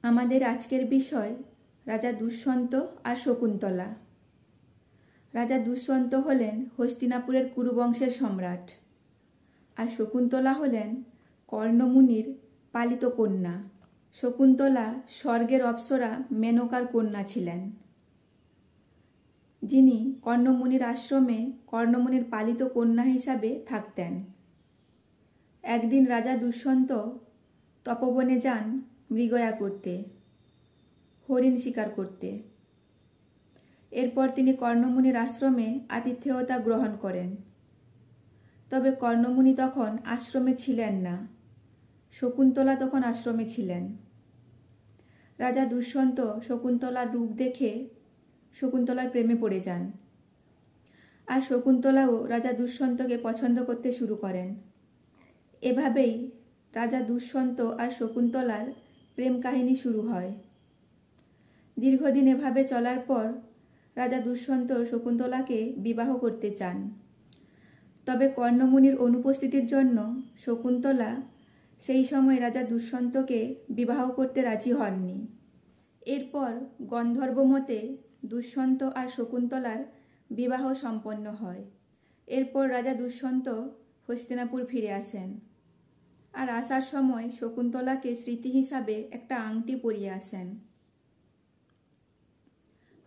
আমাদের আজকের বিষয় রাজা দুষ্যন্ত আর শকুন্তলা। রাজা দুষ্যন্ত হলেন হস্তিনাপুরের কুরুবংশের সম্রাট, আর শকুন্তলা হলেন কর্ণমুনির পালিত কন্যা। শকুন্তলা স্বর্গের অপ্সরা মেনকার কন্যা ছিলেন, যিনি কর্ণমুনির আশ্রমে কর্ণমুনির পালিত কন্যা হিসাবে থাকতেন। একদিন রাজা দুষ্যন্ত তপবনে যান মৃগয়া করতে, হরিণ শিকার করতে। এরপর তিনি কর্ণমুনির আশ্রমে আতিথেয়তা গ্রহণ করেন। তবে কর্ণমুনি তখন আশ্রমে ছিলেন না, শকুন্তলা তখন আশ্রমে ছিলেন। রাজা দুষ্যন্ত শকুন্তলার রূপ দেখে শকুন্তলার প্রেমে পড়ে যান, আর শকুন্তলাও রাজা দুষ্যন্তকে পছন্দ করতে শুরু করেন। এভাবেই রাজা দুষ্যন্ত আর শকুন্তলার প্রেম কাহিনী শুরু হয়। দীর্ঘদিন এভাবে চলার পর রাজা দুষ্যন্ত শকুন্তলাকে বিবাহ করতে চান। তবে কর্ণমুনির অনুপস্থিতির জন্য শকুন্তলা সেই সময় রাজা দুষ্যন্তকে বিবাহ করতে রাজি হননি। এরপর গন্ধর্ব মতে দুষ্যন্ত আর শকুন্তলার বিবাহ সম্পন্ন হয়। এরপর রাজা দুষ্যন্ত হস্তিনাপুর ফিরে আসেন, আর আসার সময় শকুন্তলাকে স্মৃতি হিসাবে একটা আংটি পরিয়ে আসেন।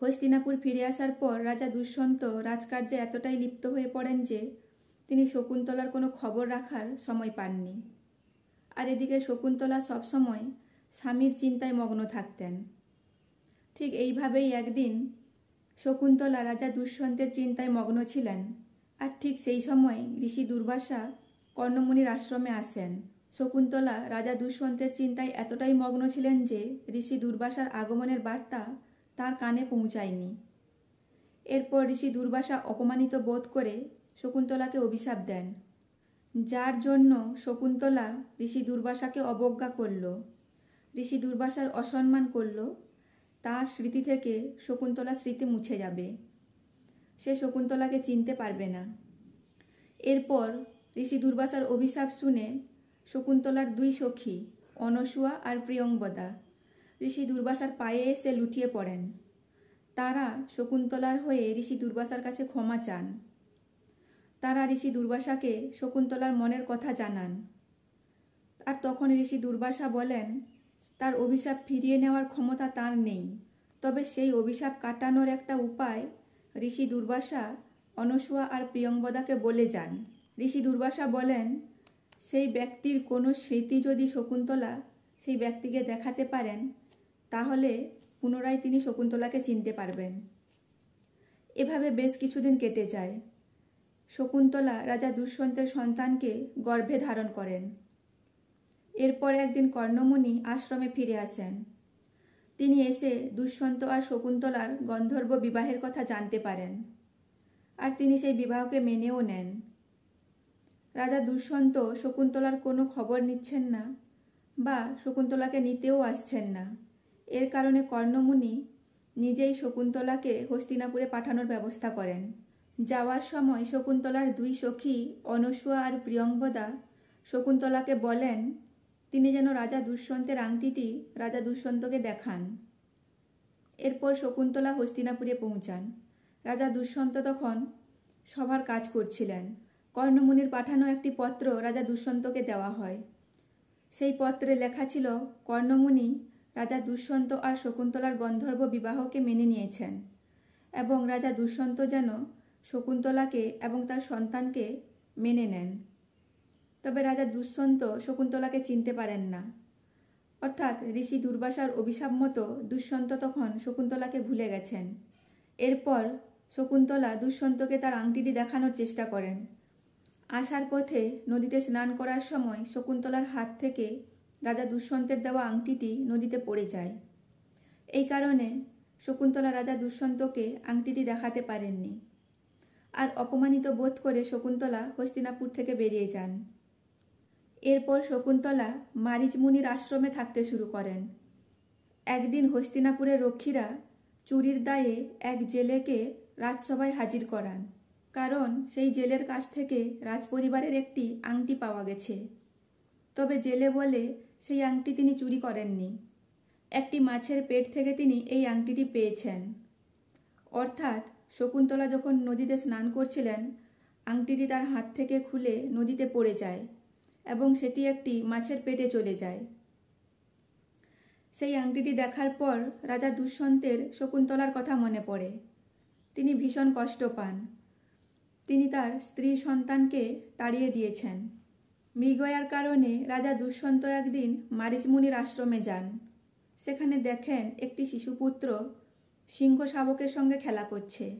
হস্তিনাপুর ফিরে আসার পর রাজা দুষ্যন্ত রাজকার্যে এতটাই লিপ্ত হয়ে পড়েন যে তিনি শকুন্তলার কোনো খবর রাখার সময় পাননি। আর এদিকে শকুন্তলা সবসময় স্বামীর চিন্তায় মগ্ন থাকতেন। ঠিক এইভাবেই একদিন শকুন্তলা রাজা দুষ্যন্তের চিন্তায় মগ্ন ছিলেন, আর ঠিক সেই সময় ঋষি দুর্বাসা কর্ণমুনির আশ্রমে আসেন। শকুন্তলা রাজা দুষ্যন্তের চিন্তায় এতটাই মগ্ন ছিলেন যে ঋষি দুর্বাসার আগমনের বার্তা তার কানে পৌঁছায়নি। এরপর ঋষি দুর্বাসা অপমানিত বোধ করে শকুন্তলাকে অভিশাপ দেন, যার জন্য শকুন্তলা ঋষি দুর্বাসাকে অবজ্ঞা করল, ঋষি দুর্বাসার অসম্মান করল। তার স্মৃতি থেকে শকুন্তলার স্মৃতি মুছে যাবে, সে শকুন্তলাকে চিনতে পারবে না। এরপর ঋষি দুর্বাসার অভিশাপ শুনে শকুন্তলার দুই সখী অনসূয়া আর প্রিয়ংবদা ঋষি দুর্বাসার পায়ে এসে লুটিয়ে পড়েন। তারা শকুন্তলার হয়ে ঋষি দুর্বাসার কাছে ক্ষমা চান। তারা ঋষি দুর্বাসাকে শকুন্তলার মনের কথা জানান। আর তখন ঋষি দুর্বাসা বলেন তার অভিশাপ ফিরিয়ে নেওয়ার ক্ষমতা তার নেই, তবে সেই অভিশাপ কাটানোর একটা উপায় ঋষি দুর্বাসা অনসূয়া আর প্রিয়ংবদাকে বলে যান। ঋষি দুর্বাসা বলেন সেই ব্যক্তির কোনো স্মৃতি যদি শকুন্তলা সেই ব্যক্তিকে দেখাতে পারেন, তাহলে পুনরায় তিনি শকুন্তলাকে চিনতে পারবেন। এভাবে বেশ কিছুদিন কেটে যায়। শকুন্তলা রাজা দুষ্যন্তের সন্তানকে গর্ভে ধারণ করেন। এরপর একদিন কর্ণমুনি আশ্রমে ফিরে আসেন। তিনি এসে দুষ্যন্ত আর শকুন্তলার গন্ধর্ব বিবাহের কথা জানতে পারেন, আর তিনি সেই বিবাহকে মেনেও নেন। রাজা দুষ্যন্ত শকুন্তলার কোনো খবর নিচ্ছেন না বা শকুন্তলাকে নিতেও আসছেন না। এর কারণে কর্ণমুনি নিজেই শকুন্তলাকে হস্তিনাপুরে পাঠানোর ব্যবস্থা করেন। যাওয়ার সময় শকুন্তলার দুই সখী অনসূয়া আর প্রিয়ংবদা শকুন্তলাকে বলেন তিনি যেন রাজা দুষ্যন্তের আংটিটি রাজা দুষ্যন্তকে দেখান। এরপর শকুন্তলা হস্তিনাপুরে পৌঁছান। রাজা দুষ্যন্ত তখন সভার কাজ করছিলেন। কর্ণমুনির পাঠানো একটি পত্র রাজা দুষ্যন্তকে দেওয়া হয়। সেই পত্রে লেখা ছিল কর্ণমুনি রাজা দুষ্যন্ত আর শকুন্তলার গন্ধর্ব বিবাহকে মেনে নিয়েছেন এবং রাজা দুষ্যন্ত যেন শকুন্তলাকে এবং তার সন্তানকে মেনে নেন। তবে রাজা দুষ্যন্ত শকুন্তলাকে চিনতে পারেন না, অর্থাৎ ঋষি দুর্বাসার অভিশাপ মতো দুষ্যন্ত তখন শকুন্তলাকে ভুলে গেছেন। এরপর শকুন্তলা দুষ্যন্তকে তার আংটিটি দেখানোর চেষ্টা করেন। আসার পথে নদীতে স্নান করার সময় শকুন্তলার হাত থেকে রাজা দুষ্যন্তের দেওয়া আংটিটি নদীতে পড়ে যায়। এই কারণে শকুন্তলা রাজা দুষ্যন্তকে আংটিটি দেখাতে পারেননি, আর অপমানিত বোধ করে শকুন্তলা হস্তিনাপুর থেকে বেরিয়ে যান। এরপর শকুন্তলা মারিচমুনির আশ্রমে থাকতে শুরু করেন। একদিন হস্তিনাপুরের রক্ষীরা চুরির দায়ে এক জেলেকে রাজসভায় হাজির করান, কারণ সেই জেলের কাছ থেকে রাজপরিবারের একটি আংটি পাওয়া গেছে। তবে জেলে বলে সেই আংটি তিনি চুরি করেননি, একটি মাছের পেট থেকে তিনি এই আংটিটি পেয়েছেন। অর্থাৎ শকুন্তলা যখন নদীতে স্নান করছিলেন, আংটিটি তার হাত থেকে খুলে নদীতে পড়ে যায় এবং সেটি একটি মাছের পেটে চলে যায়। সেই আংটিটি দেখার পর রাজা দুষ্যন্তের শকুন্তলার কথা মনে পড়ে। তিনি ভীষণ কষ্ট পান। তিনি তার স্ত্রী সন্তানকে তাড়িয়ে দিয়েছেন। মৃগয়ার কারণে রাজা দুষ্যন্ত একদিন মারিচমুনির আশ্রমে যান। সেখানে দেখেন একটি শিশুপুত্র সিংহ শাবকের সঙ্গে খেলা করছে।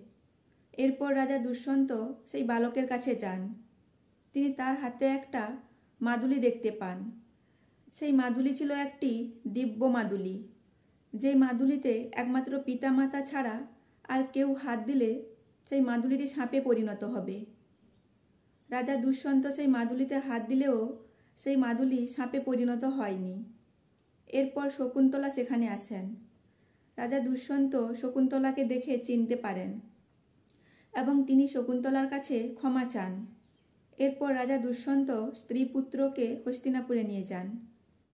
এরপর রাজা দুষ্যন্ত সেই বালকের কাছে যান। তিনি তার হাতে একটা মাদুলি দেখতে পান। সেই মাদুলি ছিল একটি দিব্য মাদুলি, যে মাদুলিতে একমাত্র পিতামাতা ছাড়া আর কেউ হাত দিলে সেই মাদুলিটি সাপে পরিণত হবে। রাজা দুষ্যন্ত সেই মাদুলিতে হাত দিলেও সেই মাদুলি সাপে পরিণত হয়নি। এরপর শকুন্তলা সেখানে আসেন। রাজা দুষ্যন্ত শকুন্তলাকে দেখে চিনতে পারেন এবং তিনি শকুন্তলার কাছে ক্ষমা চান। এরপর রাজা দুষ্যন্ত স্ত্রী পুত্রকে হস্তিনাপুরে নিয়ে যান।